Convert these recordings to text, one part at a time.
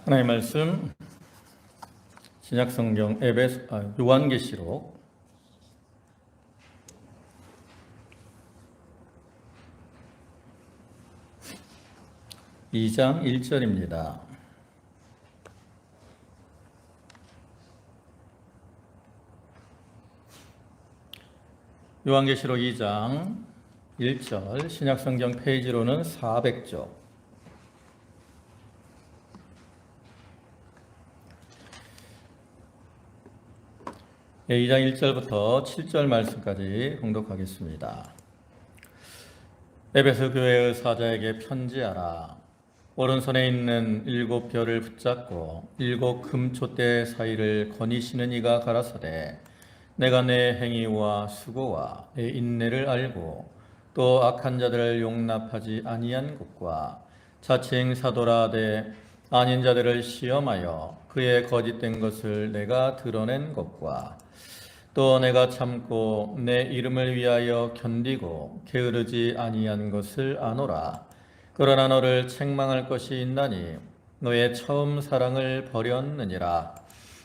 하나님의 말씀 신약성경 요한계시록 2장 1절입니다. 요한계시록 2장 1절 신약성경 페이지로는 400조. 예, 2장 1절부터 7절 말씀까지 공독하겠습니다. 에베소 교회의 사자에게 편지하라. 오른손에 있는 7 별을 붙잡고 7 금촛대 사이를 거니시는 이가 가라사대 내가 내 행위와 수고와 내 인내를 알고 또 악한 자들을 용납하지 아니한 것과 자칭 사도라 하되 아닌 자들을 시험하여 그의 거짓된 것을 내가 드러낸 것과 또 내가 참고 내 이름을 위하여 견디고 게으르지 아니한 것을 아노라. 그러나 너를 책망할 것이 있나니 너의 처음 사랑을 버렸느니라.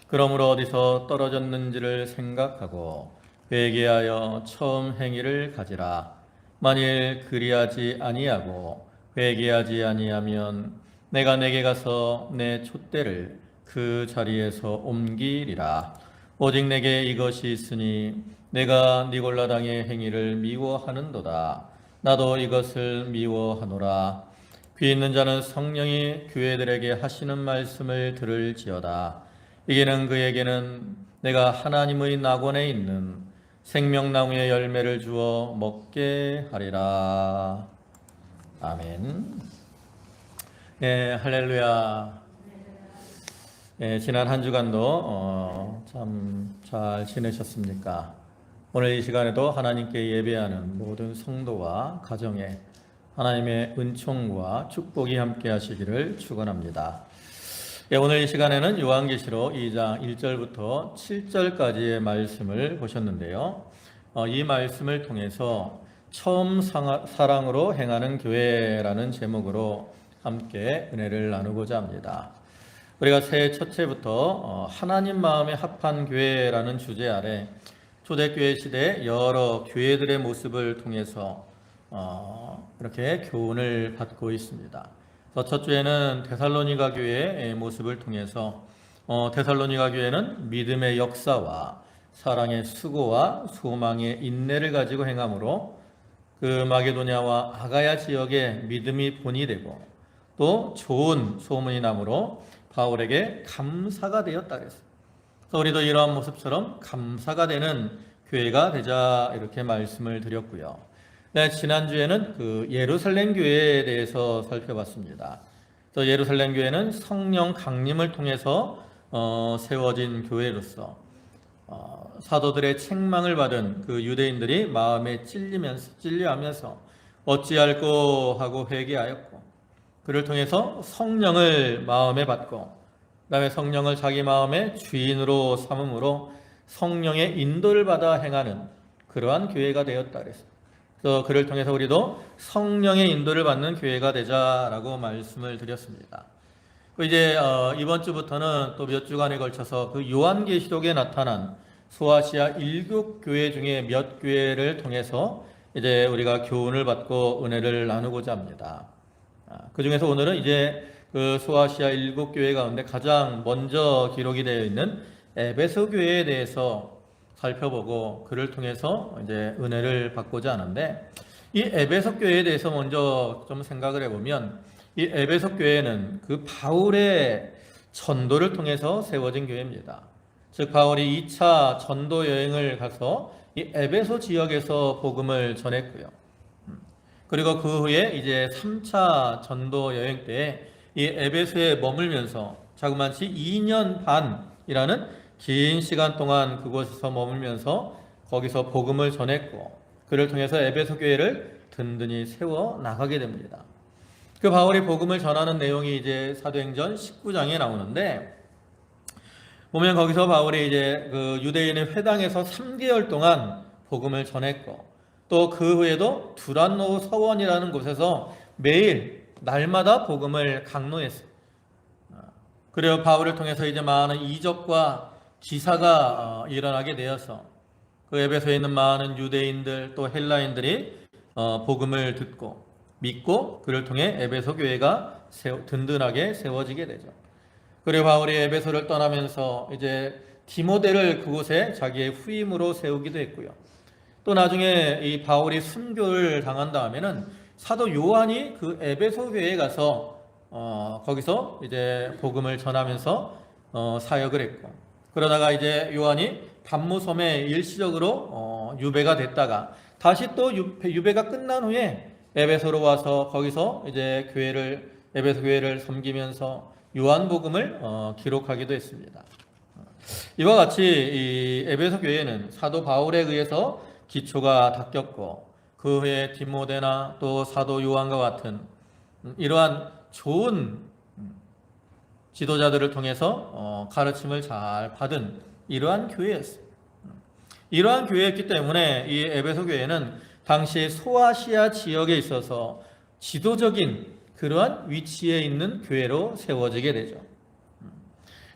그러므로 어디서 떨어졌는지를 생각하고 회개하여 처음 행위를 가지라. 만일 그리하지 아니하고 회개하지 아니하면 내가 내게 가서 내 촛대를 그 자리에서 옮기리라. 오직 내게 이것이 있으니 내가 니골라당의 행위를 미워하는도다. 나도 이것을 미워하노라. 귀 있는 자는 성령이 교회들에게 하시는 말씀을 들을지어다. 이게는 그에게는 내가 하나님의 낙원에 있는 생명나무의 열매를 주어 먹게 하리라. 아멘. 네, 할렐루야. 지난 한 주간도 참 잘 지내셨습니까? 오늘 이 시간에도 하나님께 예배하는 모든 성도와 가정에 하나님의 은총과 축복이 함께 하시기를 축원합니다. 오늘 이 시간에는 요한계시록 2장 1절부터 7절까지의 말씀을 보셨는데요. 이 말씀을 통해서 처음 사랑으로 행하는 교회라는 제목으로 함께 은혜를 나누고자 합니다. 우리가 새해 첫째부터 하나님 마음에 합한 교회라는 주제 아래 초대교회 시대 여러 교회들의 모습을 통해서 이렇게 교훈을 받고 있습니다. 첫 주에는 데살로니가 교회의 모습을 통해서 데살로니가 교회는 믿음의 역사와 사랑의 수고와 소망의 인내를 가지고 행함으로 그 마게도냐와 아가야 지역의 믿음이 본이 되고 또 좋은 소문이 나므로 바울에게 감사가 되었다 그랬어요. 그래서 우리도 이러한 모습처럼 감사가 되는 교회가 되자 이렇게 말씀을 드렸고요. 네, 지난주에는 그 예루살렘 교회에 대해서 살펴봤습니다. 그래서 예루살렘 교회는 성령 강림을 통해서 세워진 교회로서 사도들의 책망을 받은 그 유대인들이 마음에 찔려하면서 어찌할꼬 하고 회개하였고 그를 통해서 성령을 마음에 받고 그 다음에 성령을 자기 마음의 주인으로 삼음으로 성령의 인도를 받아 행하는 그러한 교회가 되었다 그랬어요. 그래서 그를 통해서 우리도 성령의 인도를 받는 교회가 되자라고 말씀을 드렸습니다. 이제 이번 주부터는 또 몇 주간에 걸쳐서 그 요한계시록에 나타난 소아시아 7 교회 중에 몇 교회를 통해서 이제 우리가 교훈을 받고 은혜를 나누고자 합니다. 그 중에서 오늘은 이제 그 소아시아 7 교회 가운데 가장 먼저 기록이 되어 있는 에베소 교회에 대해서 살펴보고 그를 통해서 이제 은혜를 받고자 하는데, 이 에베소 교회에 대해서 먼저 좀 생각을 해보면 이 에베소 교회는 그 바울의 전도를 통해서 세워진 교회입니다. 즉 바울이 2차 전도 여행을 가서 이 에베소 지역에서 복음을 전했고요. 그리고 그 후에 이제 3차 전도 여행 때에 이 에베소에 머물면서 자그마치 2년 반이라는 긴 시간 동안 그곳에서 머물면서 거기서 복음을 전했고 그를 통해서 에베소 교회를 든든히 세워 나가게 됩니다. 그 바울이 복음을 전하는 내용이 이제 사도행전 19장에 나오는데, 보면 거기서 바울이 이제 그 유대인의 회당에서 3개월 동안 복음을 전했고 또 그 후에도 두란노 서원이라는 곳에서 매일 날마다 복음을 강론했어요. 그리고 바울을 통해서 이제 많은 이적과 기사가 일어나게 되어서 그 에베소에 있는 많은 유대인들 또 헬라인들이 복음을 듣고 믿고 그를 통해 에베소 교회가 든든하게 세워지게 되죠. 그리고 바울이 에베소를 떠나면서 이제 디모데를 그곳에 자기의 후임으로 세우기도 했고요. 또 나중에 이 바울이 순교를 당한 다음에는 사도 요한이 그 에베소 교회에 가서 거기서 이제 복음을 전하면서 사역을 했고, 그러다가 이제 요한이 밤모섬에 일시적으로 유배가 됐다가 다시 또 유배가 끝난 후에 에베소로 와서 거기서 이제 에베소 교회를 섬기면서 요한복음을 기록하기도 했습니다. 이와 같이 이 에베소 교회는 사도 바울에 의해서 기초가 닦였고 그 후에 디모데나 또 사도 요한과 같은 이러한 좋은 지도자들을 통해서 가르침을 잘 받은 이러한 교회였어요. 이러한 교회였기 때문에 이 에베소 교회는 당시 소아시아 지역에 있어서 지도적인 그러한 위치에 있는 교회로 세워지게 되죠.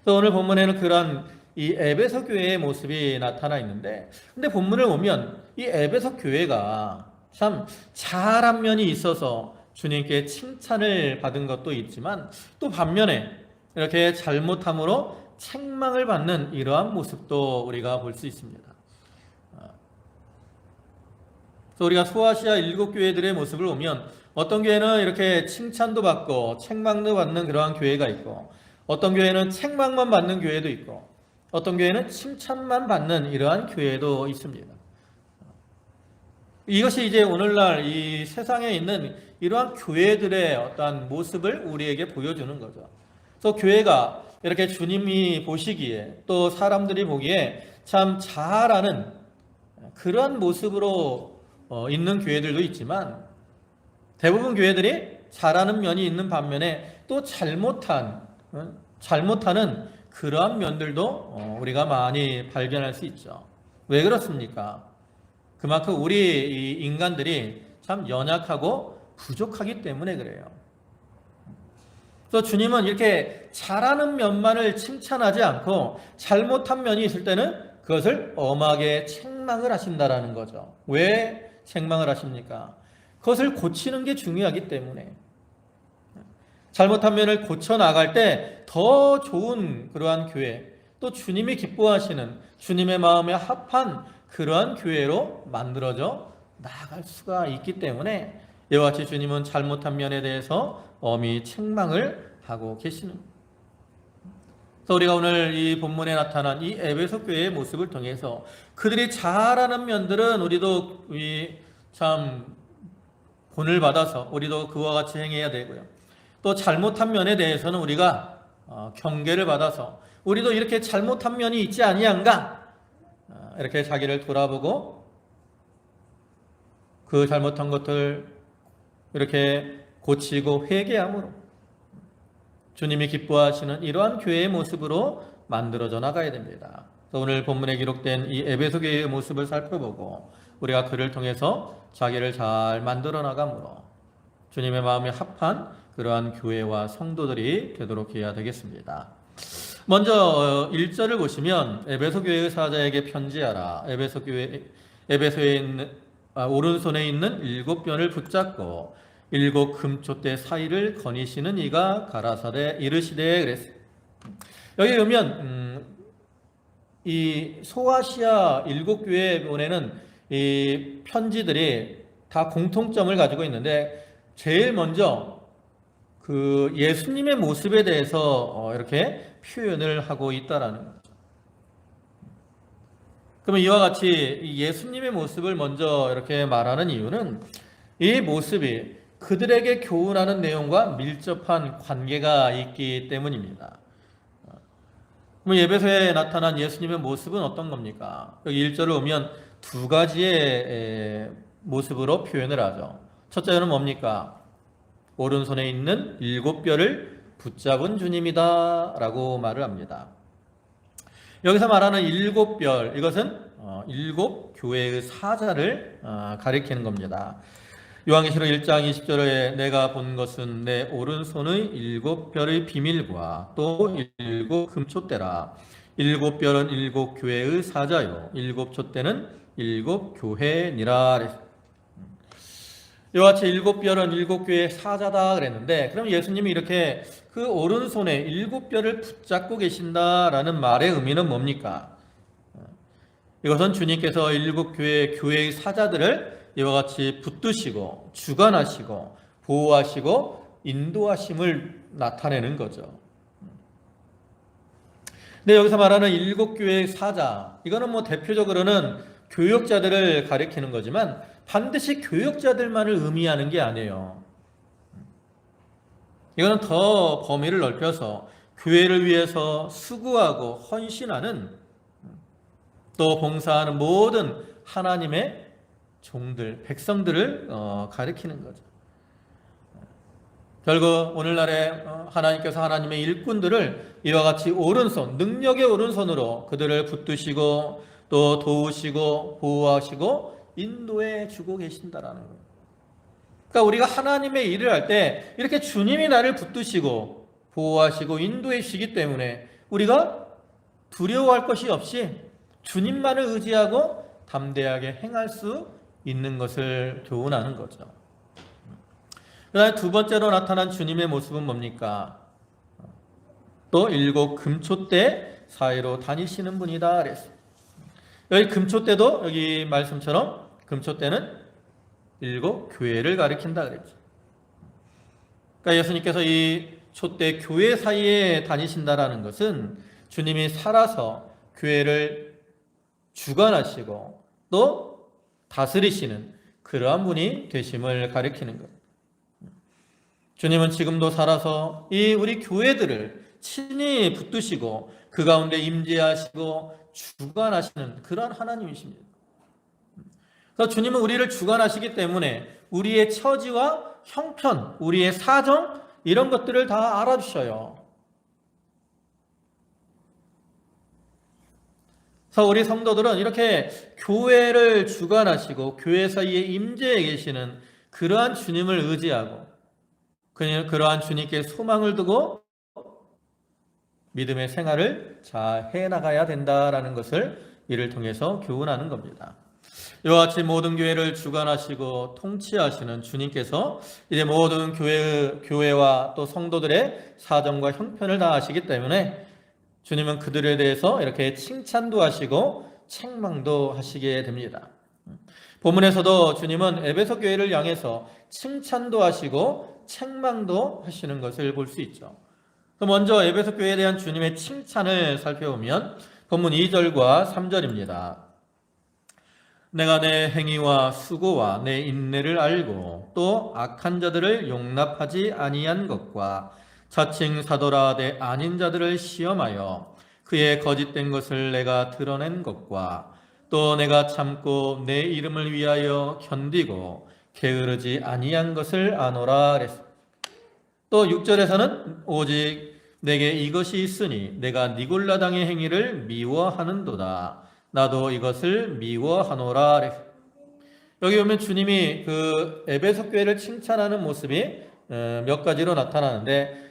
그래서 오늘 본문에는 그러한 이 에베소 교회의 모습이 나타나 있는데, 근데 본문을 보면 이 에베소 교회가 참 잘한 면이 있어서 주님께 칭찬을 받은 것도 있지만 또 반면에 이렇게 잘못함으로 책망을 받는 이러한 모습도 우리가 볼 수 있습니다. 그래서 우리가 소아시아 7교회들의 모습을 보면 어떤 교회는 이렇게 칭찬도 받고 책망도 받는 그러한 교회가 있고, 어떤 교회는 책망만 받는 교회도 있고, 어떤 교회는 칭찬만 받는 이러한 교회도 있습니다. 이것이 이제 오늘날 이 세상에 있는 이러한 교회들의 어떠한 모습을 우리에게 보여주는 거죠. 그래서 교회가 이렇게 주님이 보시기에 또 사람들이 보기에 참 잘하는 그러한 모습으로 있는 교회들도 있지만, 대부분 교회들이 잘하는 면이 있는 반면에 또 잘못하는 그러한 면들도 우리가 많이 발견할 수 있죠. 왜 그렇습니까? 그만큼 우리 인간들이 참 연약하고 부족하기 때문에 그래요. 그래서 주님은 이렇게 잘하는 면만을 칭찬하지 않고 잘못한 면이 있을 때는 그것을 엄하게 책망을 하신다라는 거죠. 왜 책망을 하십니까? 그것을 고치는 게 중요하기 때문에. 잘못한 면을 고쳐나갈 때 더 좋은 그러한 교회, 또 주님이 기뻐하시는 주님의 마음에 합한 그러한 교회로 만들어져 나아갈 수가 있기 때문에 이와 같이 주님은 잘못한 면에 대해서 엄히 책망을 하고 계시는. 그래서 우리가 오늘 이 본문에 나타난 이 에베소 교회의 모습을 통해서 그들이 잘하는 면들은 우리도 참 본을 받아서 우리도 그와 같이 행해야 되고요. 또 잘못한 면에 대해서는 우리가 경계를 받아서 우리도 이렇게 잘못한 면이 있지 아니한가, 이렇게 자기를 돌아보고 그 잘못한 것들 이렇게 고치고 회개함으로 주님이 기뻐하시는 이러한 교회의 모습으로 만들어져 나가야 됩니다. 오늘 본문에 기록된 이 에베소 교회의 모습을 살펴보고 우리가 그를 통해서 자기를 잘 만들어 나감으로 주님의 마음에 합한 그러한 교회와 성도들이 되도록 해야 되겠습니다. 먼저 1절을 보시면 에베소 교회의 사자에게 편지하라. 에베소에 있는 오른손에 있는 7변을 붙잡고 7 금촛대 사이를 거니시는 이가 가라사대 이르시되 그랬어요. 여기 보면 이 소아시아 7교회에 보내는 이 편지들이 다 공통점을 가지고 있는데, 제일 먼저 그 예수님의 모습에 대해서 이렇게 표현을 하고 있다라는 거죠. 그러면 이와 같이 예수님의 모습을 먼저 이렇게 말하는 이유는 이 모습이 그들에게 교훈하는 내용과 밀접한 관계가 있기 때문입니다. 그럼 에베소에 나타난 예수님의 모습은 어떤 겁니까? 여기 1절을 보면 두 가지의 모습으로 표현을 하죠. 첫째는 뭡니까? 오른손에 있는 7뼈를 붙잡은 주님이다 라고 말을 합니다. 여기서 말하는 7뼈, 이것은 7 교회의 사자를 가리키는 겁니다. 요한계시록 1장 20절에 내가 본 것은 내 오른손의 7별의 비밀과 또 7금촛대라. 7별은 7교회의 사자요 7촛대는 7교회니라. 이와 같이 7별은 7교회의 사자다 그랬는데, 그럼 예수님이 이렇게 그 오른손에 7별을 붙잡고 계신다라는 말의 의미는 뭡니까? 이것은 주님께서 7교회의 사자들을 이와 같이 붙드시고 주관하시고 보호하시고 인도하심을 나타내는 거죠. 근데 여기서 말하는 7교회의 사자, 이거는 뭐 대표적으로는 교역자들을 가리키는 거지만 반드시 교역자들만을 의미하는 게 아니에요. 이거는 더 범위를 넓혀서 교회를 위해서 수고하고 헌신하는, 또 봉사하는 모든 하나님의 종들, 백성들을 가리키는 거죠. 결국 오늘날에 하나님께서 하나님의 일꾼들을 이와 같이 오른손, 능력의 오른손으로 그들을 붙드시고 또 도우시고 보호하시고 인도해 주고 계신다라는 거예요. 그러니까 우리가 하나님의 일을 할 때 이렇게 주님이 나를 붙드시고 보호하시고 인도해 주시기 때문에 우리가 두려워할 것이 없이 주님만을 의지하고 담대하게 행할 수 있는 것을 교훈하는 거죠. 그다음에 두 번째로 나타난 주님의 모습은 뭡니까? 또 7금촛대 사이로 다니시는 분이다 그랬어요. 여기 금촛대도 여기 말씀처럼 금촛대는 7교회를 가리킨다 그랬죠. 그러니까 예수님께서 이 촛대 교회 사이에 다니신다라는 것은 주님이 살아서 교회를 주관하시고 또 다스리시는 그러한 분이 되심을 가리키는 것. 주님은 지금도 살아서 이 우리 교회들을 친히 붙드시고 그 가운데 임재하시고 주관하시는 그러한 하나님이십니다. 그래서 주님은 우리를 주관하시기 때문에 우리의 처지와 형편, 우리의 사정 이런 것들을 다 알아주셔요. 그래서 우리 성도들은 이렇게 교회를 주관하시고 교회 사이에 임재해 계시는 그러한 주님을 의지하고 그러한 주님께 소망을 두고 믿음의 생활을 잘 해나가야 된다라는 것을 이를 통해서 교훈하는 겁니다. 이와 같이 모든 교회를 주관하시고 통치하시는 주님께서 이제 모든 교회와 또 성도들의 사정과 형편을 다 아시기 때문에 주님은 그들에 대해서 이렇게 칭찬도 하시고 책망도 하시게 됩니다. 본문에서도 주님은 에베소 교회를 향해서 칭찬도 하시고 책망도 하시는 것을 볼 수 있죠. 먼저 에베소 교회에 대한 주님의 칭찬을 살펴보면 본문 2절과 3절입니다. 내가 내 행위와 수고와 내 인내를 알고 또 악한 자들을 용납하지 아니한 것과 자칭 사도라 내 아닌 자들을 시험하여 그의 거짓된 것을 내가 드러낸 것과 또 내가 참고 내 이름을 위하여 견디고 게으르지 아니한 것을 아노라 그랬습니다. 또 6절에서는 오직 내게 이것이 있으니 내가 니골라당의 행위를 미워하는도다. 나도 이것을 미워하노라 그랬습니다. 여기 보면 주님이 그 에베소 교회를 칭찬하는 모습이 몇 가지로 나타나는데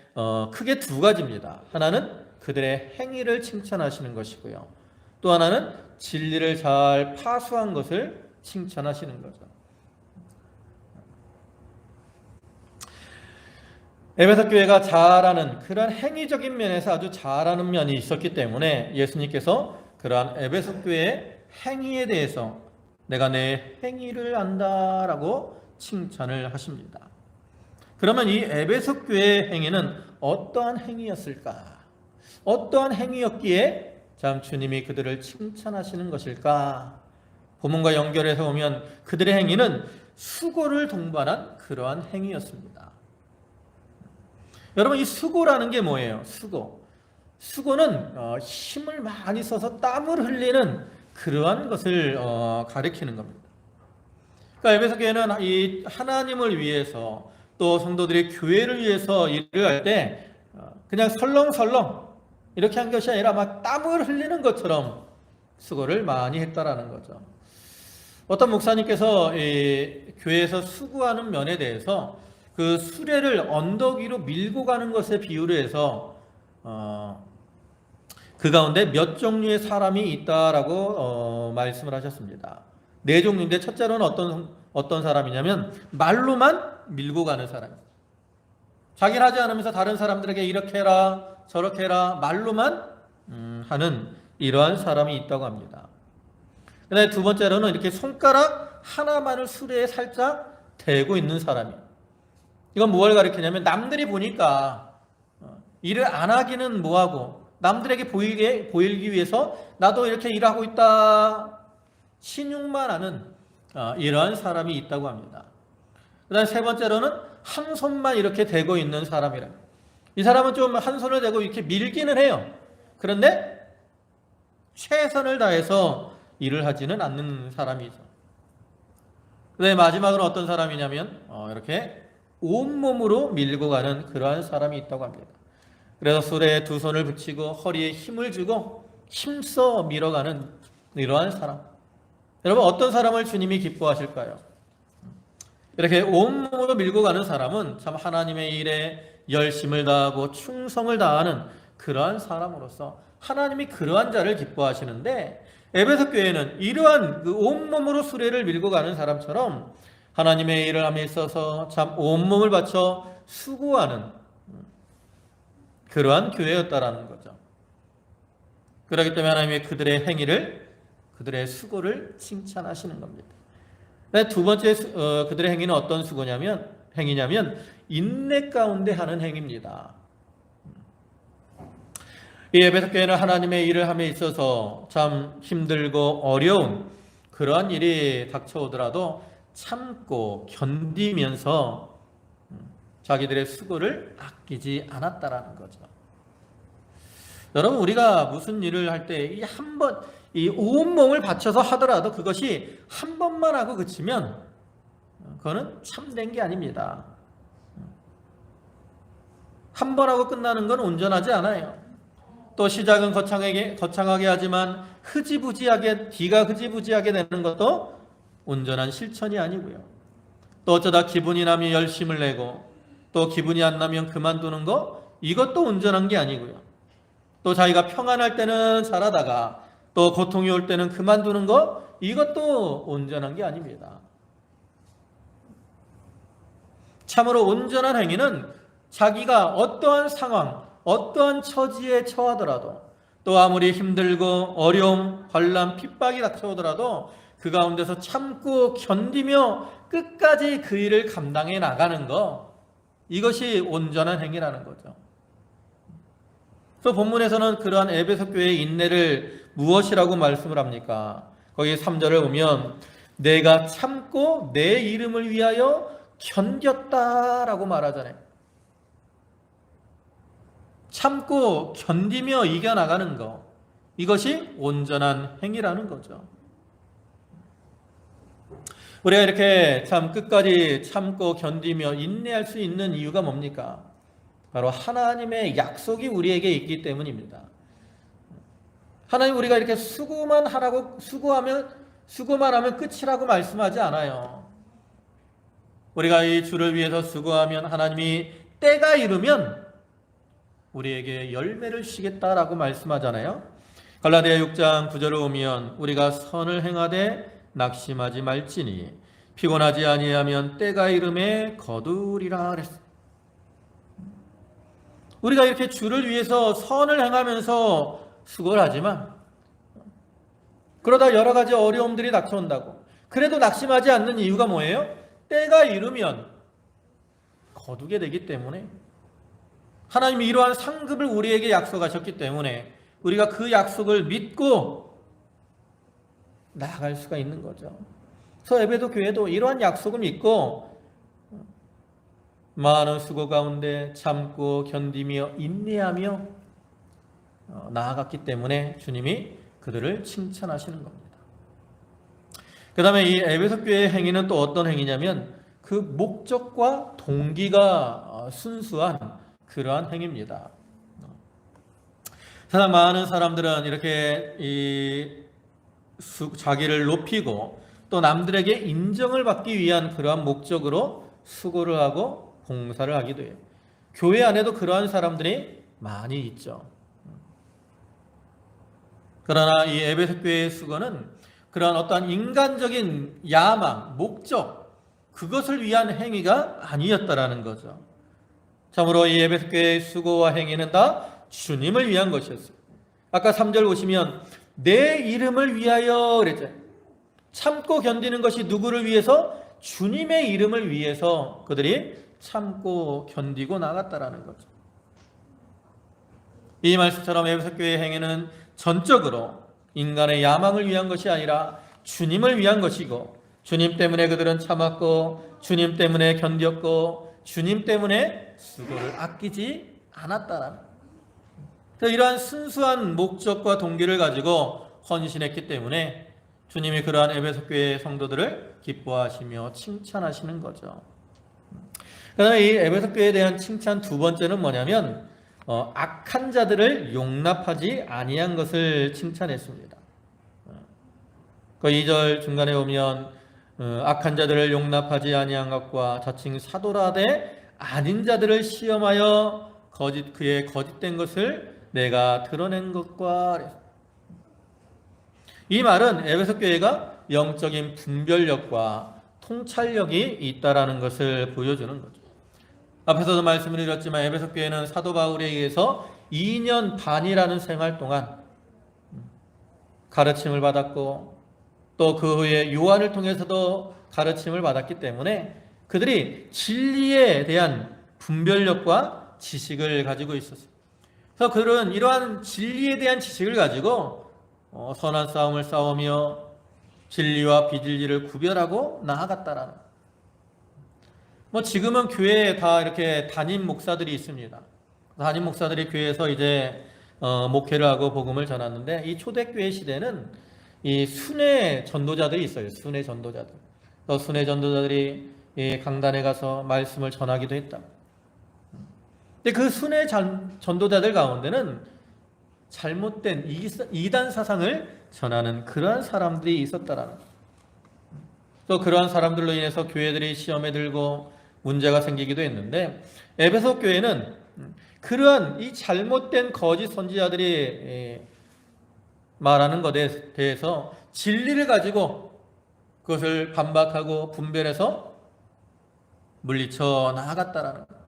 크게 두 가지입니다. 하나는 그들의 행위를 칭찬하시는 것이고요. 또 하나는 진리를 잘 파수한 것을 칭찬하시는 거죠. 에베소 교회가 잘하는 그런 행위적인 면에서 아주 잘하는 면이 있었기 때문에 예수님께서 그러한 에베소 교회의 행위에 대해서 내가 내 행위를 안다라고 칭찬을 하십니다. 그러면 이 에베소 교회의 행위는 어떠한 행위였을까? 어떠한 행위였기에 참 주님이 그들을 칭찬하시는 것일까? 본문과 연결해서 보면 그들의 행위는 수고를 동반한 그러한 행위였습니다. 여러분, 이 수고라는 게 뭐예요? 수고는 힘을 많이 써서 땀을 흘리는 그러한 것을 가리키는 겁니다. 그러니까 에베소 교회는 이 하나님을 위해서 또 성도들이 교회를 위해서 일을 할 때 그냥 설렁설렁 이렇게 한 것이 아니라 막 땀을 흘리는 것처럼 수고를 많이 했다라는 거죠. 어떤 목사님께서 교회에서 수고하는 면에 대해서 그 수레를 언덕 위로 밀고 가는 것에 비유를 해서 그 가운데 몇 종류의 사람이 있다라고 말씀을 하셨습니다. 네 종류인데 첫째로는 어떤 사람이냐면 말로만 밀고 가는 사람. 자기는 하지 않으면서 다른 사람들에게 이렇게 해라 저렇게 해라 말로만 하는 이러한 사람이 있다고 합니다. 그다음에 두 번째로는 이렇게 손가락 하나만을 수레에 살짝 대고 있는 사람이에요. 이건 무엇을 가리키냐면 남들이 보니까 일을 안 하기는 뭐하고 남들에게 보이기 위해서 나도 이렇게 일하고 있다 신용만 하는 이러한 사람이 있다고 합니다. 그다음에 세 번째로는 한 손만 이렇게 대고 있는 사람이라. 이 사람은 좀 한 손을 대고 이렇게 밀기는 해요. 그런데 최선을 다해서 일을 하지는 않는 사람이죠. 그다음에 마지막으로 어떤 사람이냐면 이렇게 온몸으로 밀고 가는 그러한 사람이 있다고 합니다. 그래서 수레에 두 손을 붙이고 허리에 힘을 주고 힘써 밀어가는 이러한 사람. 여러분 어떤 사람을 주님이 기뻐하실까요? 이렇게 온몸으로 밀고 가는 사람은 참 하나님의 일에 열심을 다하고 충성을 다하는 그러한 사람으로서 하나님이 그러한 자를 기뻐하시는데 에베소 교회는 이러한 그 온몸으로 수레를 밀고 가는 사람처럼 하나님의 일을 함에 있어서 참 온몸을 바쳐 수고하는 그러한 교회였다라는 거죠. 그렇기 때문에 하나님의 그들의 행위를 그들의 수고를 칭찬하시는 겁니다. 두 번째 그들의 행위는 어떤 행위냐면 인내 가운데 하는 행위입니다. 이 에베소 교회는 하나님의 일을 함에 있어서 참 힘들고 어려운 그러한 일이 닥쳐오더라도 참고 견디면서 자기들의 수고를 아끼지 않았다라는 거죠. 여러분 우리가 무슨 일을 할 때 이 온몸을 바쳐서 하더라도 그것이 한 번만 하고 그치면 그거는 참된 게 아닙니다. 한 번 하고 끝나는 건 온전하지 않아요. 또 시작은 거창하게 하지만 뒤가 흐지부지하게 되는 것도 온전한 실천이 아니고요. 또 어쩌다 기분이 나면 열심을 내고 또 기분이 안 나면 그만두는 거 이것도 온전한 게 아니고요. 또 자기가 평안할 때는 잘하다가 또 고통이 올 때는 그만두는 거 이것도 온전한 게 아닙니다. 참으로 온전한 행위는 자기가 어떠한 상황, 어떠한 처지에 처하더라도 또 아무리 힘들고 어려움, 환난, 핍박이 닥쳐오더라도 그 가운데서 참고 견디며 끝까지 그 일을 감당해 나가는 거 이것이 온전한 행위라는 거죠. 또 본문에서는 그러한 에베소 교회의 인내를 무엇이라고 말씀을 합니까? 거기 3절을 보면 내가 참고 내 이름을 위하여 견뎠다라고 말하잖아요. 참고 견디며 이겨나가는 것 이것이 온전한 행위라는 거죠. 우리가 이렇게 참 끝까지 참고 견디며 인내할 수 있는 이유가 뭡니까? 바로 하나님의 약속이 우리에게 있기 때문입니다. 하나님 우리가 이렇게 수고만 하면 끝이라고 말씀하지 않아요. 우리가 이 주를 위해서 수고하면 하나님이 때가 이르면 우리에게 열매를 주시겠다라고 말씀하잖아요. 갈라디아 6장 9절을 보면 우리가 선을 행하되 낙심하지 말지니 피곤하지 아니하면 때가 이름에 거두리라 그랬어요. 우리가 이렇게 주를 위해서 선을 행하면서 수고를 하지만 그러다 여러 가지 어려움들이 닥쳐온다고 그래도 낙심하지 않는 이유가 뭐예요? 때가 이르면 거두게 되기 때문에 하나님이 이러한 상급을 우리에게 약속하셨기 때문에 우리가 그 약속을 믿고 나아갈 수가 있는 거죠. 그래서 에베소 교회도 이러한 약속을 믿고 많은 수고 가운데 참고 견디며 인내하며 나아갔기 때문에 주님이 그들을 칭찬하시는 겁니다. 그 다음에 이 에베소 교회의 행위는 또 어떤 행위냐면 그 목적과 동기가 순수한 그러한 행위입니다. 세상 많은 사람들은 이렇게 자기를 높이고 또 남들에게 인정을 받기 위한 그러한 목적으로 수고를 하고 봉사를 하기도 해요. 교회 안에도 그러한 사람들이 많이 있죠. 그러나 이 에베소 교회의 수고는 그러한 어떠한 인간적인 야망, 목적, 그것을 위한 행위가 아니었다라는 거죠. 참으로 이 에베소 교회의 수고와 행위는 다 주님을 위한 것이었어요. 아까 3절 보시면 내 이름을 위하여 그랬죠. 참고 견디는 것이 누구를 위해서? 주님의 이름을 위해서 그들이 참고 견디고 나갔다라는 거죠. 이 말씀처럼 에베소 교회의 행위는 전적으로 인간의 야망을 위한 것이 아니라 주님을 위한 것이고, 주님 때문에 그들은 참았고, 주님 때문에 견뎠고, 주님 때문에 수고를 아끼지 않았다라는 거예요. 그래서 이러한 순수한 목적과 동기를 가지고 헌신했기 때문에 주님이 그러한 에베소 교회의 성도들을 기뻐하시며 칭찬하시는 거죠. 그다음에 이 에베소 교회에 대한 칭찬 두 번째는 뭐냐면 악한 자들을 용납하지 아니한 것을 칭찬했습니다. 그 2절 중간에 보면 악한 자들을 용납하지 아니한 것과 자칭 사도라되 아닌 자들을 시험하여 그의 거짓된 것을 내가 드러낸 것과, 이 말은 에베소 교회가 영적인 분별력과 통찰력이 있다라는 것을 보여주는 거죠. 앞에서도 말씀을 드렸지만 에베소 교회는 사도 바울에 의해서 2년 반이라는 생활 동안 가르침을 받았고, 또 그 후에 요한을 통해서도 가르침을 받았기 때문에 그들이 진리에 대한 분별력과 지식을 가지고 있었어요. 그래서 그들은 이러한 진리에 대한 지식을 가지고 선한 싸움을 싸우며 진리와 비진리를 구별하고 나아갔다라는. 지금은 교회에 다 이렇게 담임 목사들이 있습니다. 담임 목사들이 교회에서 이제 목회를 하고 복음을 전하는데, 이 초대교회 시대는 이 순회 전도자들이 있어요. 순회 전도자들. 또 순회 전도자들이 이 강단에 가서 말씀을 전하기도 했다. 근데 그 순회 전도자들 가운데는 잘못된 이단 사상을 전하는 그러한 사람들이 있었다라는. 또 그러한 사람들로 인해서 교회들이 시험에 들고 문제가 생기기도 했는데, 에베소 교회는 그러한 이 잘못된 거짓 선지자들이 말하는 것에 대해서 진리를 가지고 그것을 반박하고 분별해서 물리쳐 나아갔다라는 거예요.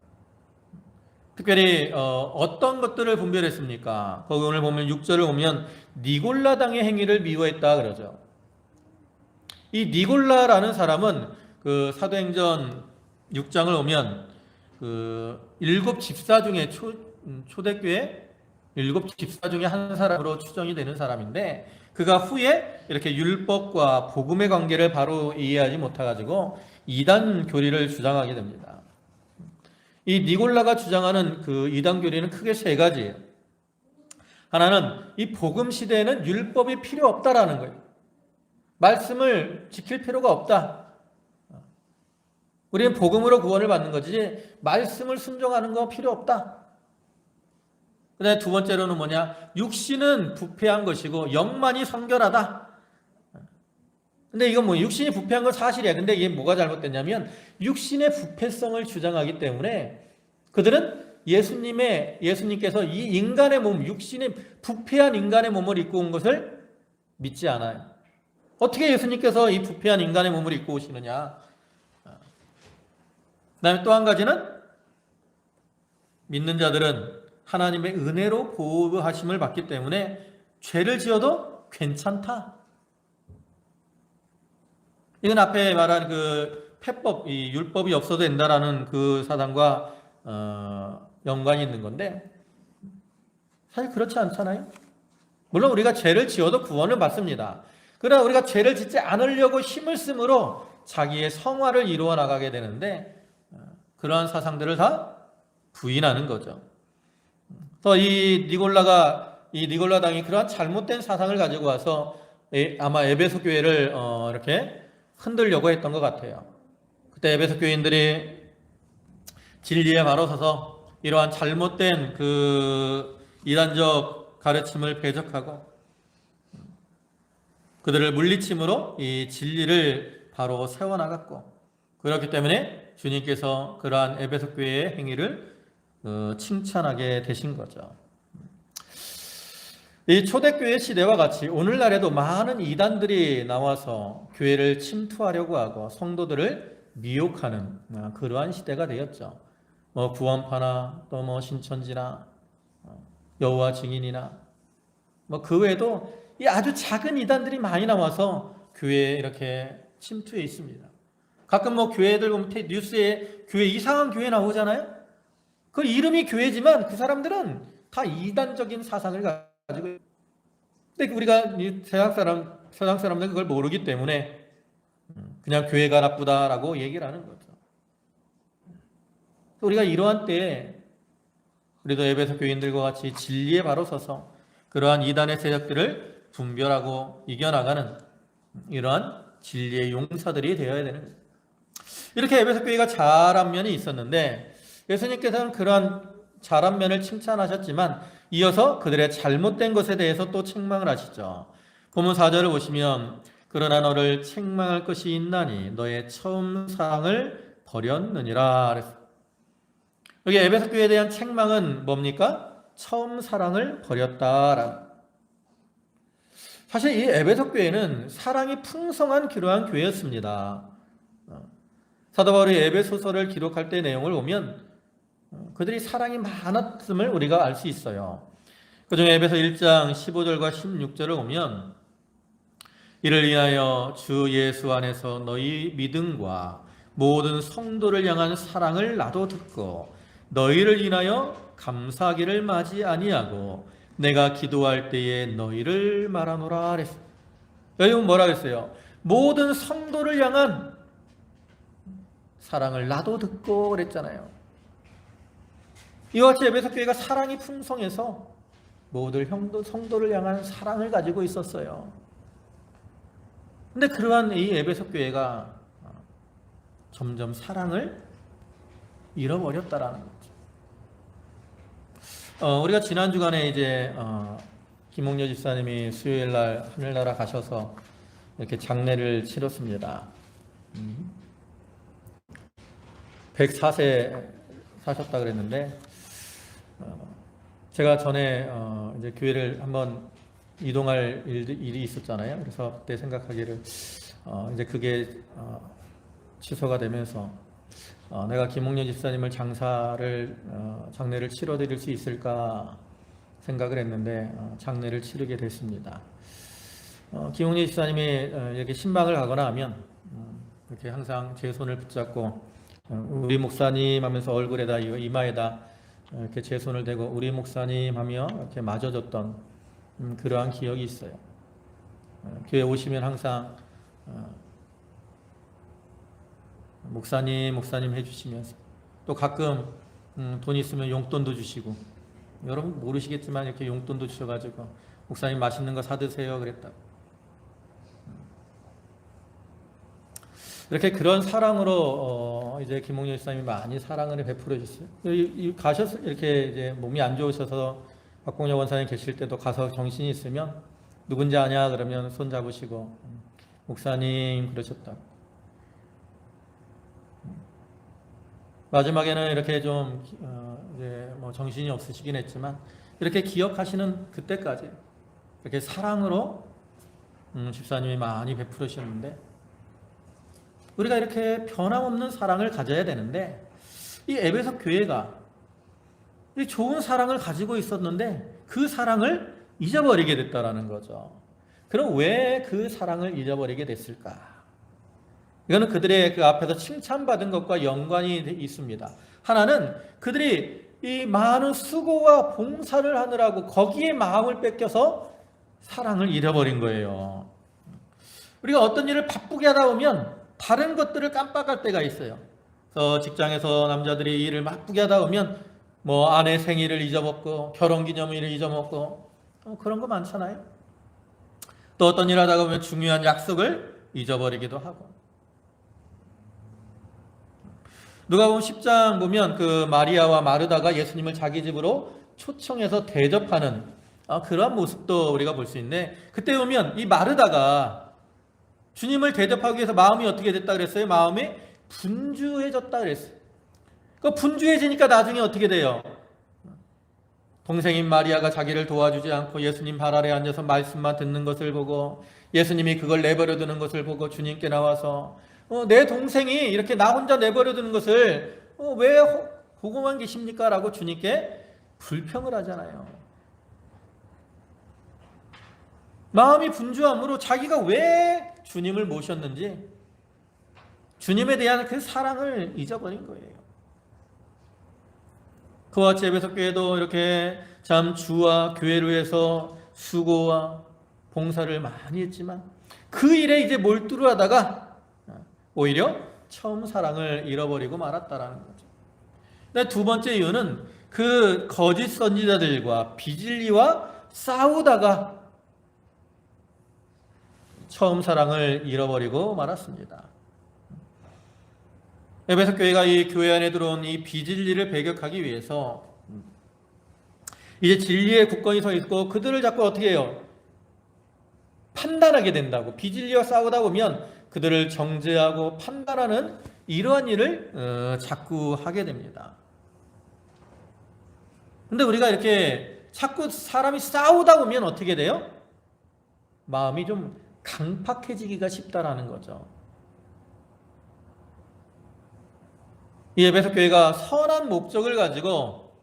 특별히 어떤 것들을 분별했습니까? 거기 오늘 보면 6절을 보면 니골라당의 행위를 미워했다 그러죠. 이 니골라라는 사람은 그 사도행전 6장을 보면 그 7 집사 중에 초대교회 7 집사 중에 한 사람으로 추정이 되는 사람인데, 그가 후에 이렇게 율법과 복음의 관계를 바로 이해하지 못해가지고 이단 교리를 주장하게 됩니다. 이 니골라가 주장하는 그 이단 교리는 크게 세 가지예요. 하나는 이 복음 시대에는 율법이 필요 없다라는 거예요. 말씀을 지킬 필요가 없다. 우리는 복음으로 구원을 받는 거지 말씀을 순종하는 거 필요 없다. 그다음에 두 번째로는 뭐냐? 육신은 부패한 것이고 영만이 성결하다. 근데 이건 육신이 부패한 건 사실이야. 근데 이게 뭐가 잘못됐냐면 육신의 부패성을 주장하기 때문에 그들은 예수님께서 이 인간의 몸, 육신의 부패한 인간의 몸을 입고 온 것을 믿지 않아요. 어떻게 예수님께서 이 부패한 인간의 몸을 입고 오시느냐? 그다음에 또 한 가지는 믿는 자들은 하나님의 은혜로 보호하심을 받기 때문에 죄를 지어도 괜찮다. 이건 앞에 말한 그 폐법, 이 율법이 없어도 된다라는 그 사상과 연관이 있는 건데, 사실 그렇지 않잖아요. 물론 우리가 죄를 지어도 구원을 받습니다. 그러나 우리가 죄를 짓지 않으려고 힘을 쓰므로 자기의 성화를 이루어 나가게 되는데, 그러한 사상들을 다 부인하는 거죠. 또 이 니골라당이 그러한 잘못된 사상을 가지고 와서 아마 에베소 교회를 이렇게 흔들려고 했던 것 같아요. 그때 에베소 교인들이 진리에 바로 서서 이러한 잘못된 그 이단적 가르침을 배적하고, 그들을 물리침으로 이 진리를 바로 세워나갔고, 그렇기 때문에 주님께서 그러한 에베소 교회의 행위를 칭찬하게 되신 거죠. 이 초대교회 시대와 같이 오늘날에도 많은 이단들이 나와서 교회를 침투하려고 하고 성도들을 미혹하는 그러한 시대가 되었죠. 뭐 구원파나 또 뭐 신천지나 여호와 증인이나 뭐 그 외에도 이 아주 작은 이단들이 많이 나와서 교회에 이렇게 침투해 있습니다. 가끔 뭐 교회들 보면 뉴스에 교회 이상한 교회 나오잖아요. 그 이름이 교회지만 그 사람들은 다 이단적인 사상을 가지고 있어요. 근데 우리가 세상 사람들은 그걸 모르기 때문에 그냥 교회가 나쁘다라고 얘기를 하는 거죠. 우리가 이러한 때에 우리도 에베소 교인들과 같이 진리에 바로 서서 그러한 이단의 세력들을 분별하고 이겨나가는 이러한 진리의 용사들이 되어야 되는 거예요. 이렇게 에베소 교회가 잘한 면이 있었는데 예수님께서는 그러한 잘한 면을 칭찬하셨지만 이어서 그들의 잘못된 것에 대해서 또 책망을 하시죠. 본문 4절을 보시면 그러나 너를 책망할 것이 있나니 너의 처음 사랑을 버렸느니라 그랬어요. 여기 에베소 교회에 대한 책망은 뭡니까? 처음 사랑을 버렸다라는. 사실 이 에베소 교회는 사랑이 풍성한 그러한 교회였습니다. 사도 바울이 에베소서를 기록할 때 내용을 보면 그들이 사랑이 많았음을 우리가 알 수 있어요. 그중에 에베소 1장 15절과 16절을 보면 이를 위하여 주 예수 안에서 너희 믿음과 모든 성도를 향한 사랑을 나도 듣고 너희를 인하여 감사하기를 마지 아니하고 내가 기도할 때에 너희를 말하노라 그랬어요. 여기 뭐라 그랬어요? 모든 성도를 향한 사랑을 나도 듣고 그랬잖아요. 이와 같이 에베소 교회가 사랑이 풍성해서 모든 성도를 향한 사랑을 가지고 있었어요. 근데 그러한 이 에베소 교회가 점점 사랑을 잃어버렸다라는 거죠. 우리가 지난 주간에 이제 김홍려 집사님이 수요일 날 하늘나라 가셔서 이렇게 장례를 치렀습니다. 104세 사셨다 그랬는데 제가 전에 이제 교회를 한번 이동할 일이 있었잖아요. 그래서 그때 생각하기를 이제 그게 취소가 되면서 내가 김홍년 집사님을 장례를 치러드릴 수 있을까 생각을 했는데 장례를 치르게 됐습니다. 김홍년 집사님이 이렇게 신방을 가거나 하면 이렇게 항상 제 손을 붙잡고 우리 목사님 하면서 얼굴에다 이마에다 이렇게 제 손을 대고 우리 목사님 하며 이렇게 맞아줬던 그러한 기억이 있어요. 교회 오시면 항상 목사님 해주시면서 또 가끔 돈 있으면 용돈도 주시고 여러분 모르시겠지만 이렇게 용돈도 주셔가지고 목사님 맛있는 거 사드세요 그랬다고. 이렇게 그런 사랑으로 이제 김홍렬 집사님이 많이 사랑을 베풀어 주셨어요. 가셔서 이렇게 이제 몸이 안 좋으셔서 박봉혁 원사님 계실 때도 가서 정신이 있으면 누군지 아냐 그러면 손 잡으시고 목사님 그러셨다고. 마지막에는 이렇게 좀 이제 뭐 정신이 없으시긴 했지만 이렇게 기억하시는 그때까지 이렇게 사랑으로 집사님이 많이 베풀어 주셨는데 우리가 이렇게 변함없는 사랑을 가져야 되는데 이 에베소 교회가 이 좋은 사랑을 가지고 있었는데 그 사랑을 잊어버리게 됐다라는 거죠. 그럼 왜 그 사랑을 잊어버리게 됐을까? 이거는 그들의 그 앞에서 칭찬받은 것과 연관이 있습니다. 하나는 그들이 이 많은 수고와 봉사를 하느라고 거기에 마음을 뺏겨서 사랑을 잃어버린 거예요. 우리가 어떤 일을 바쁘게 하다 보면 다른 것들을 깜빡할 때가 있어요. 그래서 직장에서 남자들이 일을 바쁘게 하다 보면 뭐 아내 생일을 잊어먹고 결혼기념일을 잊어먹고 그런 거 많잖아요. 또 어떤 일 하다가 보면 중요한 약속을 잊어버리기도 하고. 누가복음 10장 보면 그 마리아와 마르다가 예수님을 자기 집으로 초청해서 대접하는 그러한 모습도 우리가 볼 수 있는데, 그때 보면 이 마르다가 주님을 대접하기 위해서 마음이 어떻게 됐다 그랬어요? 마음이 분주해졌다 그랬어요. 그 분주해지니까 나중에 어떻게 돼요? 동생인 마리아가 자기를 도와주지 않고 예수님 발 아래 앉아서 말씀만 듣는 것을 보고, 예수님이 그걸 내버려 두는 것을 보고 주님께 나와서 내 동생이 이렇게 나 혼자 내버려 두는 것을 왜 보고만 계십니까? 라고 주님께 불평을 하잖아요. 마음이 분주함으로 자기가 왜 주님을 모셨는지, 주님에 대한 그 사랑을 잊어버린 거예요. 그와 같이 에베소 교회도 이렇게 참 주와 교회를 위해서 수고와 봉사를 많이 했지만 그 일에 이제 몰두를 하다가 오히려 처음 사랑을 잃어버리고 말았다라는 거죠. 근데 두 번째 이유는 그 거짓 선지자들과 비진리와 싸우다가 처음 사랑을 잃어버리고 말았습니다. 에베소 교회가 이 교회 안에 들어온 이 비진리를 배격하기 위해서 이제 진리의 굳건히 서 있고 그들을 자꾸 어떻게 해요? 판단하게 된다고. 비진리와 싸우다 보면 그들을 정죄하고 판단하는 이러한 일을 자꾸 하게 됩니다. 근데 우리가 이렇게 자꾸 사람이 싸우다 보면 어떻게 돼요? 마음이 좀 강팍해지기가 쉽다라는 거죠. 이 에베소 교회가 선한 목적을 가지고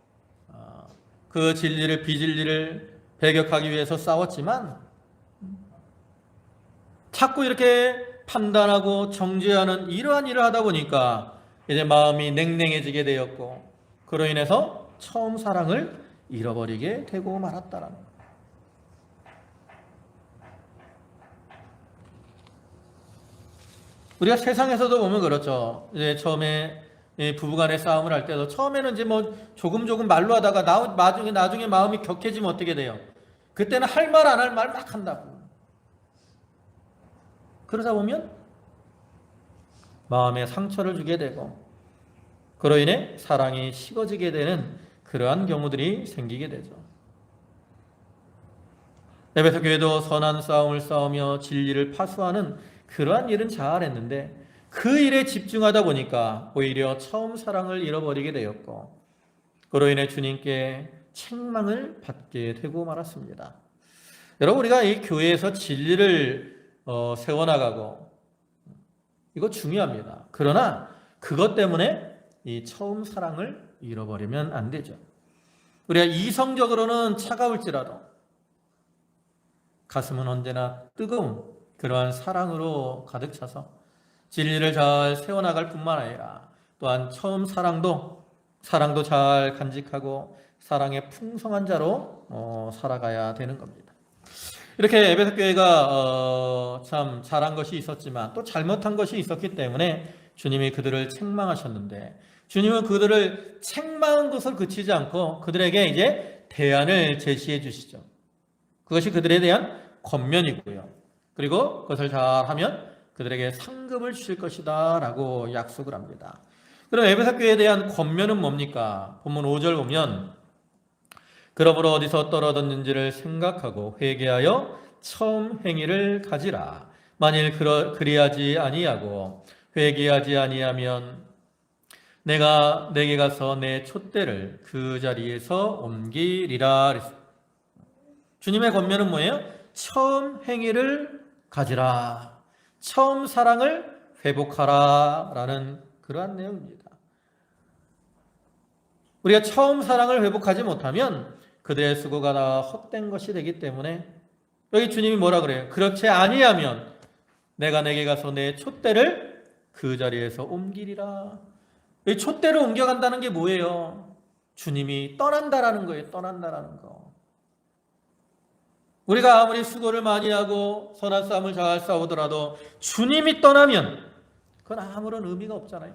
그 진리를, 비진리를 배격하기 위해서 싸웠지만 자꾸 이렇게 판단하고 정죄하는 이러한 일을 하다 보니까 이제 마음이 냉랭해지게 되었고, 그로 인해서 처음 사랑을 잃어버리게 되고 말았다라는 거예요. 우리가 세상에서도 보면 그렇죠. 이제 처음에 부부간의 싸움을 할 때도 처음에는 이제 뭐 조금 말로 하다가 나중에 마음이 격해지면 어떻게 돼요? 그때는 할 말 안 할 말 막 한다고. 그러다 보면 마음에 상처를 주게 되고, 그로 인해 사랑이 식어지게 되는 그러한 경우들이 생기게 되죠. 에베소 교회도 선한 싸움을 싸우며 진리를 파수하는 그러한 일은 잘했는데 그 일에 집중하다 보니까 오히려 처음 사랑을 잃어버리게 되었고, 그로 인해 주님께 책망을 받게 되고 말았습니다. 여러분, 우리가 이 교회에서 진리를 세워나가고 이거 중요합니다. 그러나 그것 때문에 이 처음 사랑을 잃어버리면 안 되죠. 우리가 이성적으로는 차가울지라도 가슴은 언제나 뜨거운 그러한 사랑으로 가득 차서 진리를 잘 세워나갈 뿐만 아니라 또한 처음 사랑도 잘 간직하고 사랑의 풍성한 자로 살아가야 되는 겁니다. 이렇게 에베소 교회가 참 잘한 것이 있었지만 또 잘못한 것이 있었기 때문에 주님이 그들을 책망하셨는데, 주님은 그들을 책망한 것을 그치지 않고 그들에게 이제 대안을 제시해 주시죠. 그것이 그들에 대한 권면이고요. 그리고 그것을 잘하면 그들에게 상급을 주실 것이다 라고 약속을 합니다. 그럼 에베소 교회에 대한 권면은 뭡니까? 본문 5절 보면 그러므로 어디서 떨어졌는지를 생각하고 회개하여 처음 행위를 가지라. 만일 그리하지 아니하고 회개하지 아니하면 내가 내게 가서 내 촛대를 그 자리에서 옮기리라. 주님의 권면은 뭐예요? 처음 행위를 가지라. 처음 사랑을 회복하라 라는 그러한 내용입니다. 우리가 처음 사랑을 회복하지 못하면 그들의 수고가 다 헛된 것이 되기 때문에 여기 주님이 뭐라 그래요? 그렇지 아니하면 내가 내게 가서 내 촛대를 그 자리에서 옮기리라. 이 촛대를 옮겨간다는 게 뭐예요? 주님이 떠난다라는 거예요. 떠난다라는 거. 우리가 아무리 수고를 많이 하고 선한 싸움을 잘 싸우더라도 주님이 떠나면 그건 아무런 의미가 없잖아요.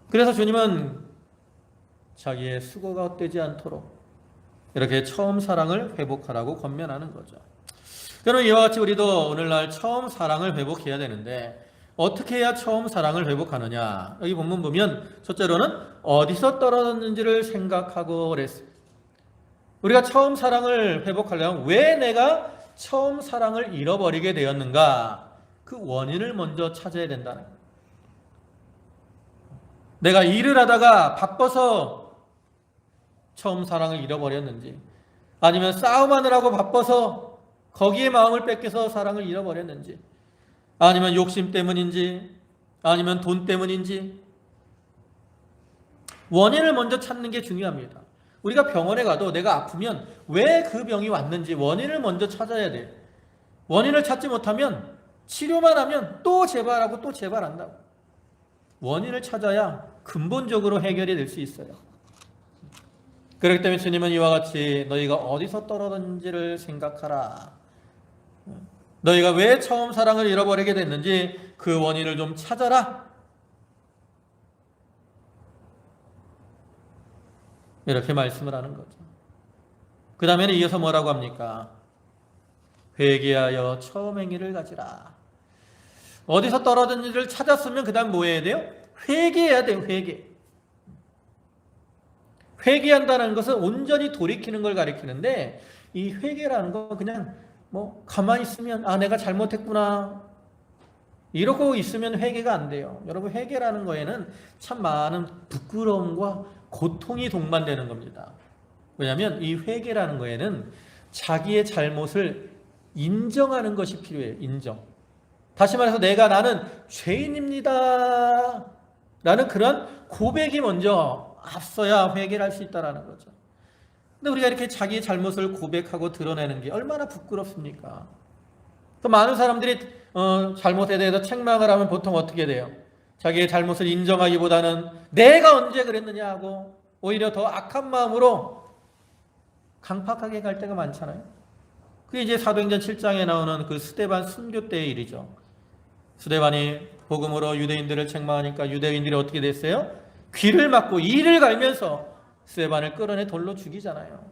그래서 주님은 자기의 수고가 헛되지 않도록 이렇게 처음 사랑을 회복하라고 권면하는 거죠. 그럼 이와 같이 우리도 오늘날 처음 사랑을 회복해야 되는데 어떻게 해야 처음 사랑을 회복하느냐? 여기 본문 보면 첫째로는 어디서 떨어졌는지를 생각하고 그랬어요. 우리가 처음 사랑을 회복하려면 왜 내가 처음 사랑을 잃어버리게 되었는가? 그 원인을 먼저 찾아야 된다는 거예요. 내가 일을 하다가 바빠서 처음 사랑을 잃어버렸는지, 아니면 싸움하느라고 바빠서 거기에 마음을 뺏겨서 사랑을 잃어버렸는지, 아니면 욕심 때문인지, 아니면 돈 때문인지, 원인을 먼저 찾는 게 중요합니다. 우리가 병원에 가도 내가 아프면 왜 그 병이 왔는지 원인을 먼저 찾아야 돼. 원인을 찾지 못하면 치료만 하면 또 재발하고 또 재발한다고. 원인을 찾아야 근본적으로 해결이 될 수 있어요. 그렇기 때문에 주님은 이와 같이 너희가 어디서 떨어졌는지를 생각하라. 너희가 왜 처음 사랑을 잃어버리게 됐는지 그 원인을 좀 찾아라. 이렇게 말씀을 하는 거죠. 그 다음에는 이어서 뭐라고 합니까? 회개하여 처음 행위를 가지라. 어디서 떨어졌는지를 찾았으면 그 다음 뭐 해야 돼요? 회개해야 돼요. 회개한다는 것은 온전히 돌이키는 걸 가리키는데, 이 회개라는 건 그냥 뭐 가만히 있으면 내가 잘못했구나 이러고 있으면 회개가 안 돼요. 여러분, 회개라는 거에는 참 많은 부끄러움과 고통이 동반되는 겁니다. 왜냐하면 이 회개라는 거에는 자기의 잘못을 인정하는 것이 필요해요. 인정. 다시 말해서 나는 죄인입니다 라는 그런 고백이 먼저 앞서야 회개를 할 수 있다는 거죠. 근데 우리가 이렇게 자기의 잘못을 고백하고 드러내는 게 얼마나 부끄럽습니까? 또 많은 사람들이 잘못에 대해서 책망을 하면 보통 어떻게 돼요? 자기의 잘못을 인정하기보다는 내가 언제 그랬느냐 하고 오히려 더 악한 마음으로 강팍하게 갈 때가 많잖아요. 그게 이제 사도행전 7장에 나오는 그 스데반 순교 때의 일이죠. 스데반이 복음으로 유대인들을 책망하니까 유대인들이 어떻게 됐어요? 귀를 막고 이를 갈면서 스데반을 끌어내 돌로 죽이잖아요.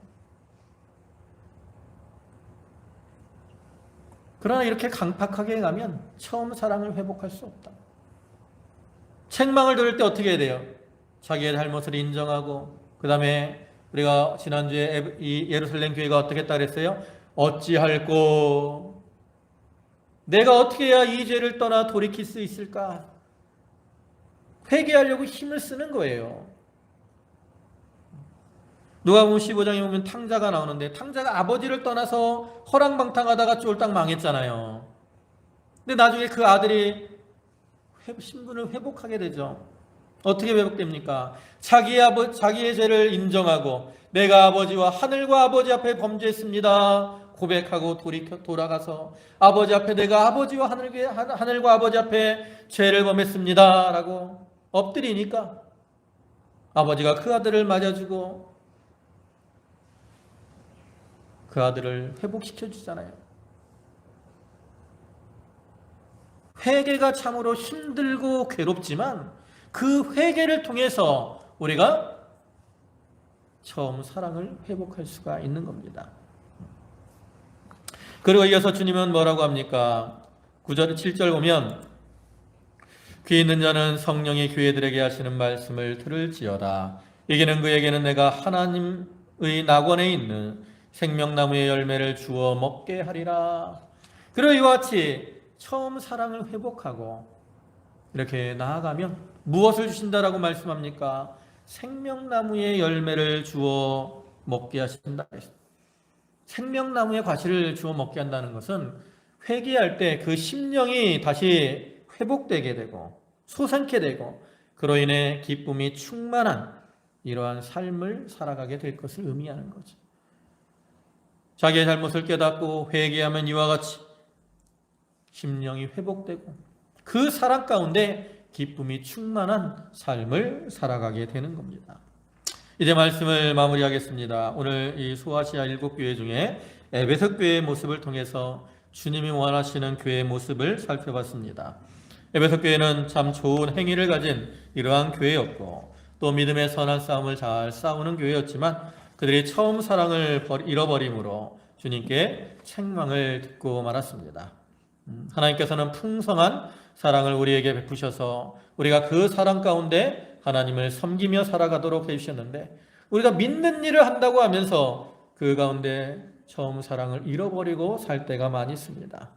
그러나 이렇게 강팍하게 가면 처음 사랑을 회복할 수 없다. 책망을 들을 때 어떻게 해야 돼요? 자기의 잘못을 인정하고, 그 다음에 우리가 지난주에 이 예루살렘 교회가 어떻게 했다 그랬어요? 어찌할꼬, 내가 어떻게 해야 이 죄를 떠나 돌이킬 수 있을까? 회개하려고 힘을 쓰는 거예요. 누가복음 15장에 보면 탕자가 나오는데, 탕자가 아버지를 떠나서 허랑방탕하다가 쫄딱 망했잖아요. 근데 나중에 그 아들이 신분을 회복하게 되죠. 어떻게 회복됩니까? 자기의 죄를 인정하고 내가 아버지와 하늘과 아버지 앞에 범죄했습니다 고백하고 돌아가서 아버지 앞에 내가 아버지와 하늘과 아버지 앞에 죄를 범했습니다 라고 엎드리니까 아버지가 그 아들을 맞아주고 그 아들을 회복시켜 주잖아요. 회개가 참으로 힘들고 괴롭지만 그 회개를 통해서 우리가 처음 사랑을 회복할 수가 있는 겁니다. 그리고 이어서 주님은 뭐라고 합니까? 9절, 7절 보면 귀 있는 자는 성령이 교회들에게 하시는 말씀을 들을지어다. 이기는 그에게는 내가 하나님의 낙원에 있는 생명나무의 열매를 주어 먹게 하리라. 그리고 이와 같이 처음 사랑을 회복하고 이렇게 나아가면 무엇을 주신다라고 말씀합니까? 생명나무의 열매를 주어 먹게 하신다. 생명나무의 과실을 주어 먹게 한다는 것은 회개할 때 그 심령이 다시 회복되게 되고 솟아게 되고 그로 인해 기쁨이 충만한 이러한 삶을 살아가게 될 것을 의미하는 거죠. 자기의 잘못을 깨닫고 회개하면 이와 같이 심령이 회복되고 그 사랑 가운데 기쁨이 충만한 삶을 살아가게 되는 겁니다. 이제 말씀을 마무리하겠습니다. 오늘 이 소아시아 7교회 중에 에베소 교회의 모습을 통해서 주님이 원하시는 교회의 모습을 살펴봤습니다. 에베소 교회는 참 좋은 행위를 가진 이러한 교회였고 또 믿음의 선한 싸움을 잘 싸우는 교회였지만 그들이 처음 사랑을 잃어버림으로 주님께 책망을 듣고 말았습니다. 하나님께서는 풍성한 사랑을 우리에게 베푸셔서 우리가 그 사랑 가운데 하나님을 섬기며 살아가도록 해주셨는데, 우리가 믿는 일을 한다고 하면서 그 가운데 처음 사랑을 잃어버리고 살 때가 많이 있습니다.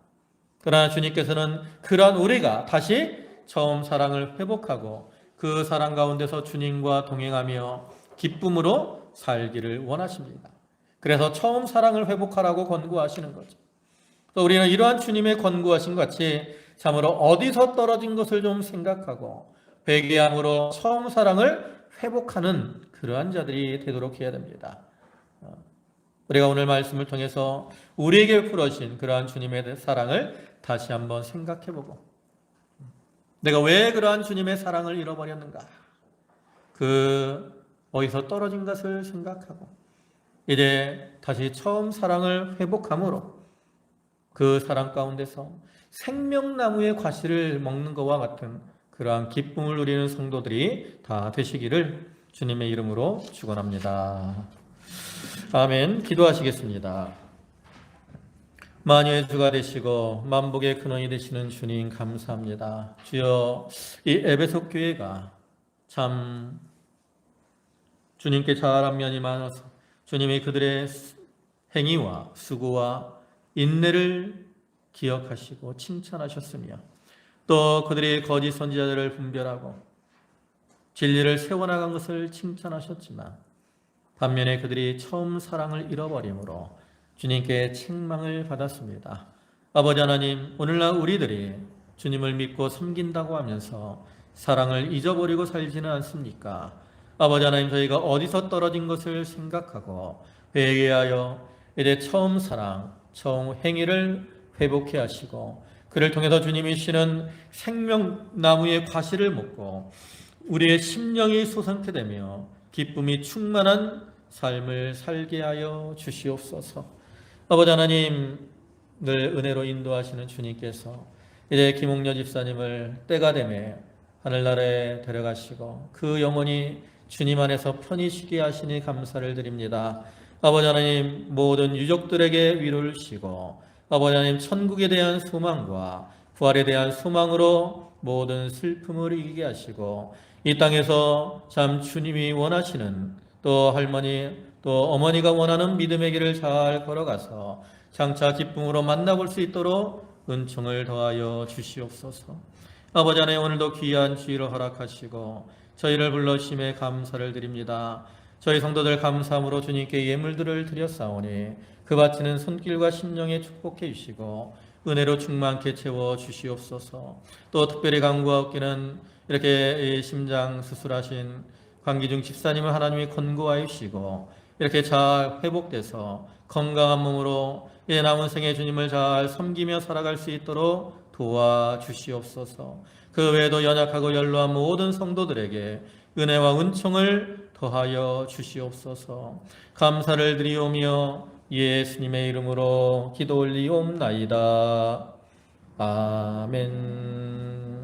그러나 주님께서는 그러한 우리가 다시 처음 사랑을 회복하고 그 사랑 가운데서 주님과 동행하며 기쁨으로 살기를 원하십니다. 그래서 처음 사랑을 회복하라고 권고하시는 거죠. 또 우리는 이러한 주님의 권고하신 것 같이 참으로 어디서 떨어진 것을 좀 생각하고 회개함으로 처음 사랑을 회복하는 그러한 자들이 되도록 해야 됩니다. 우리가 오늘 말씀을 통해서 우리에게 풀어신 그러한 주님의 사랑을 다시 한번 생각해보고, 내가 왜 그러한 주님의 사랑을 잃어버렸는가, 그 어디서 떨어진 것을 생각하고 이제 다시 처음 사랑을 회복함으로 그 사랑 가운데서 생명나무의 과실을 먹는 것과 같은 그러한 기쁨을 누리는 성도들이 다 되시기를 주님의 이름으로 축원합니다. 아멘. 기도하시겠습니다. 만유의 주가 되시고 만복의 근원이 되시는 주님 감사합니다. 주여, 이 에베소 교회가 참 주님께 잘한 면이 많아서 주님이 그들의 행위와 수고와 인내를 기억하시고 칭찬하셨으며, 또 그들이 거짓 선지자들을 분별하고 진리를 세워나간 것을 칭찬하셨지만, 반면에 그들이 처음 사랑을 잃어버림으로 주님께 책망을 받았습니다. 아버지 하나님, 오늘날 우리들이 주님을 믿고 섬긴다고 하면서 사랑을 잊어버리고 살지는 않습니까? 아버지 하나님, 저희가 어디서 떨어진 것을 생각하고 회개하여 이제 처음 사랑, 처음 행위를 회복해 하시고 그를 통해서 주님이 주시는 생명나무의 과실을 먹고 우리의 심령이 솟아나게 되며 기쁨이 충만한 삶을 살게 하여 주시옵소서. 아버지 하나님, 늘 은혜로 인도하시는 주님께서 이제 김홍려 집사님을 때가 되매 하늘나라에 데려가시고 그 영혼이 주님 안에서 편히 쉬게 하시니 감사를 드립니다. 아버지 하나님, 모든 유족들에게 위로를 주시고 아버지 하나님, 천국에 대한 소망과 부활에 대한 소망으로 모든 슬픔을 이기게 하시고 이 땅에서 참 주님이 원하시는, 또 할머니 또 어머니가 원하는 믿음의 길을 잘 걸어가서 장차 기쁨으로 만나볼 수 있도록 은총을 더하여 주시옵소서. 아버지 하나님, 오늘도 귀한 주의를 허락하시고 저희를 불러주심에 감사를 드립니다. 저희 성도들 감사함으로 주님께 예물들을 드렸사오니 그 바치는 손길과 심령에 축복해 주시고 은혜로 충만케 채워 주시옵소서. 또 특별히 간구하옵기는 이렇게 심장 수술하신 광기중 집사님을 하나님이 권고하여 주시고 이렇게 잘 회복돼서 건강한 몸으로 이 남은 생에 주님을 잘 섬기며 살아갈 수 있도록 도와주시옵소서. 그 외에도 연약하고 연로한 모든 성도들에게 은혜와 은총을 더하여 주시옵소서. 감사를 드리오며 예수님의 이름으로 기도 올리옵나이다. 아멘.